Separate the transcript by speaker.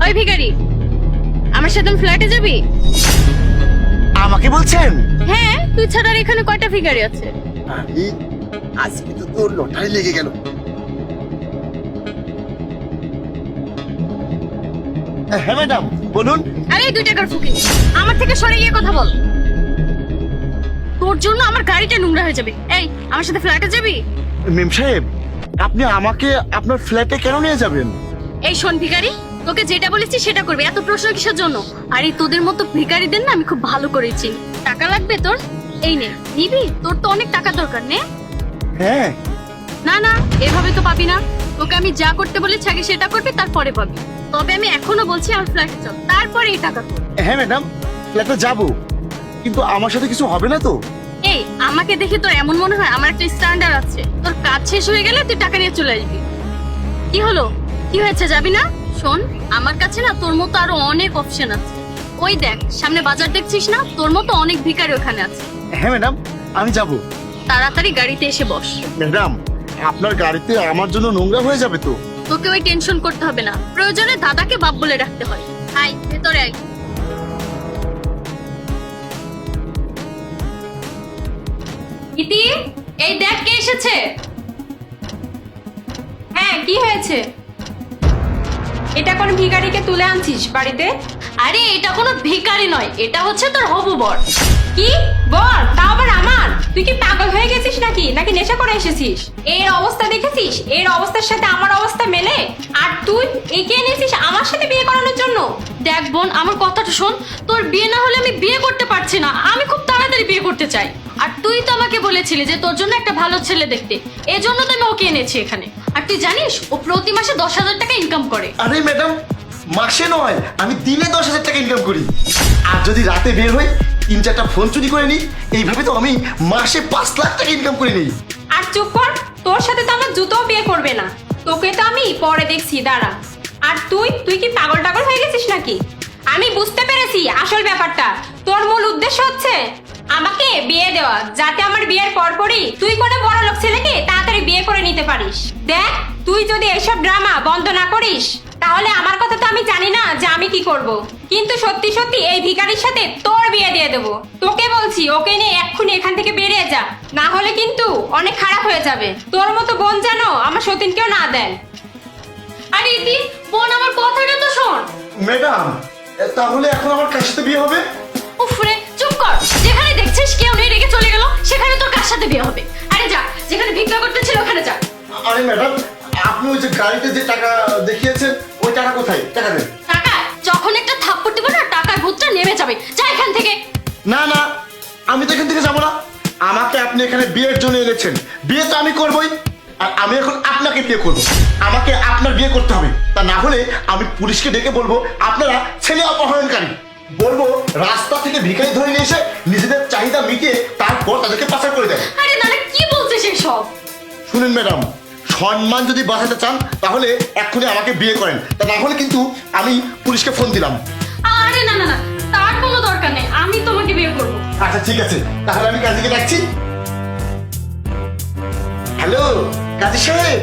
Speaker 1: ওই ভিখারি, আমার সাথে ফ্ল্যাটে যাবি?
Speaker 2: আমাকে বলছেন?
Speaker 1: হ্যাঁ, তুই ছাড়া আর এখানে কয়টা ভিখারি আছে?
Speaker 2: আরে আজকে তো তোর লটারি লেগে গেল। হ্যাঁ ম্যাডাম বলুন।
Speaker 1: আরে 2 টাকার ফুকি, আমার থেকে সরে গিয়ে কথা বল। তোর জন্য আমার গাড়িটা নোংরা হয়ে যাবে। এই, আমার সাথে ফ্ল্যাটে যাবি?
Speaker 2: মেম সাহেব, আপনি আমাকে আপনার ফ্ল্যাটে কেন নিয়ে যাবেন?
Speaker 1: এই শোন ভিখারি, তোকে যেটা বলেছি সেটা করবি, এত প্রশ্ন কিসের জন্য? আর এই তোদের মতো ভিখারিদের না আমি খুব ভালো করে চিনি। টাকা লাগবে তোর? এই নে, নিবি? তোর তো অনেক টাকা দরকার, নে।
Speaker 2: হ্যাঁ।
Speaker 1: না না, এভাবে তো পাবি না। তোকে আমি যা করতে বলেছি আগে সেটা করবি, তারপরে পাবি। তবে আমি এখনো বলছি আমার ফ্ল্যাটে চল, তারপরে এই টাকা কর।
Speaker 2: হ্যাঁ ম্যাডাম, ফ্ল্যাটে যাব, কিন্তু আমার সাথে কিছু হবে না তো?
Speaker 1: এই, আমাকে দেখে তোর এমন মনে হয় আমার একটা স্ট্যান্ডার্ড আছে? তোর কাজ শেষ হয়ে গেলে তুই টাকা নিয়ে চলে আসবি। কি হলো? কি হয়েছে, যাবি না? শোন, আমার কাছে না তোর মতো আরো অনেক অপশন আছে। ওই দেখ, সামনে বাজার দেখছিস না? তোর মতো অনেক ভিখারি ওখানে আছে।
Speaker 2: হ্যাঁ ম্যাডাম, আমি যাব।
Speaker 1: তাড়াতাড়ি গাড়িতে এসে বস।
Speaker 2: ম্যাডাম, আপনার গাড়িতে আমার জন্য নোংরা হয়ে যাবে তো?
Speaker 1: তোকে ওই টেনশন করতে হবে না, প্রয়োজনে দাদাকে বাপ বলে রাখতে হয়। আয় ভেতরে আয়। ইতি, এই দেখ কে এসেছে।
Speaker 3: হ্যাঁ, কি হয়েছে? এটা কোন ভিখারিকে তুলে আনছিস বাড়িতে?
Speaker 1: আরে এটা কোনো ভিখারি নয়, এটা হচ্ছে তোর হবু বর।
Speaker 3: কি বল? তাও আবার আমার? তুই কি পাগল হয়ে গেছিস নাকি নাকি নেশা করে এসেছিস? এর অবস্থা দেখেছিস? এর অবস্থার সাথে আমার অবস্থা মেলে? আর তুই একে এনেছিস আমার সাথে বিয়ে করানোর জন্য?
Speaker 1: দেখ বোন, আমার কথাটা শোন। তোর বিয়ে না হলে আমি বিয়ে করতে পারছি না, আমি খুব তাড়াতাড়ি বিয়ে করতে চাই। আর তুই তো আমাকে বলেছিলি যে তোর জন্য একটা ভালো ছেলে দেখতে, এজন্য তো আমি ওকে এনেছি এখানে। আর তুই জানিস ও প্রতি মাসে 10,000 টাকা ইনকাম করে।
Speaker 2: আরে ম্যাডাম, মাসে নয়, আমি দিনে 10,000 টাকা ইনকাম করি। আর যদি রাতে বের হই, 3-4টা ফোন চুরি করে নিই, এইভাবে তো আমি মাসে 5 লাখ টাকা ইনকাম করে নিই।
Speaker 3: আর চুপ কর, তোর সাথে তো আমার জুতোও বিয়ে করবে না। তোকে তো আমি পরে দেখছি, দাঁড়া। আর তুই তুই কি পাগল টাগল হয়ে গেছিস নাকি? আমি বুঝতে পেরেছি আসল ব্যাপারটা। তোর মূল উদ্দেশ্য হচ্ছে আমাকে বিয়ে দেওয়া, যাতে আমার বিয়ের পরপরই তুই কোনো বড় লোক ছেলেকে তাড়াতাড়ি বিয়ে করে নিতে পারিস। দেখ, তুই যদি এইসব ড্রামা বন্ধ না করিস, তাহলে আমার কথা তো আমি জানি না যে আমি কি করব। কিন্তু সত্যি সত্যি এই ভিখারির সাথে তোর বিয়ে দিয়ে দেবো। তোকে বলছি, ওকে নিয়ে এক্ষুনি এখান থেকে বেরিয়ে যা, না হলে কিন্তু অনেক খারাপ হয়ে যাবে। তোর মতো বোন যেন আমার সতীনকেও না দেন।
Speaker 1: আরে ইতি বোন, আমার কথাটা তো শোন।
Speaker 2: ম্যাডাম, তাহলে এখন আমার কার সাথে বিয়ে হবে?
Speaker 1: উফরে, চুপ কর। যেখানে দেখছিস কেউ নেই, রেখে চলে গেল, সেখানে তোর কার সাথে বিয়ে হবে? আরে যা, যেখানে ভিক্ষা করতে ছিল ওখানে যা।
Speaker 2: আরে ম্যাডাম, আপনি ওই যে গাড়িতে যে টাকা দেখিয়েছেন, ওই টাকা কোথায়? টাকা দেন।
Speaker 1: টাকা যখন একটা থাপ্পড় দিব না, টাকার ভূতটা নেমে যাবে। যা এখান থেকে।
Speaker 2: না না, আমি তো এখান থেকে যাবো না। আমাকে আপনি এখানে বিয়ের জন্য এনেছেন, বিয়ে তো আমি করবোই। আর আমি এখন আপনাকে বিয়ে করবো। আমাকে আপনার বিয়ে করতে হবে, তা না হলে আমি পুলিশকে ডেকে বলবো আপনারা ছেলে অপহরণকারী। বলবো রাস্তা থেকে ভিখারি ধরে নিয়ে এসে নিজেদের চাহিদা মিটিয়ে তারপর তাদেরকে পাচার করে দেয়।
Speaker 1: আরে নানা, কি বলছিস এসব?
Speaker 2: শুনুন ম্যাডাম, সম্মান যদি বাঁচাতে চান তাহলে এক্ষুনি আমাকে বিয়ে করেন, তা না হলে কিন্তু আমি পুলিশকে ফোন দিলাম।
Speaker 1: আরে না না না, তার কোনো দরকার নেই, আমি তোমাকে বিয়ে করবো।
Speaker 2: আচ্ছা ঠিক আছে, তাহলে আমি কাজীকে ডাকছি। হ্যালো কাজী সাহেব,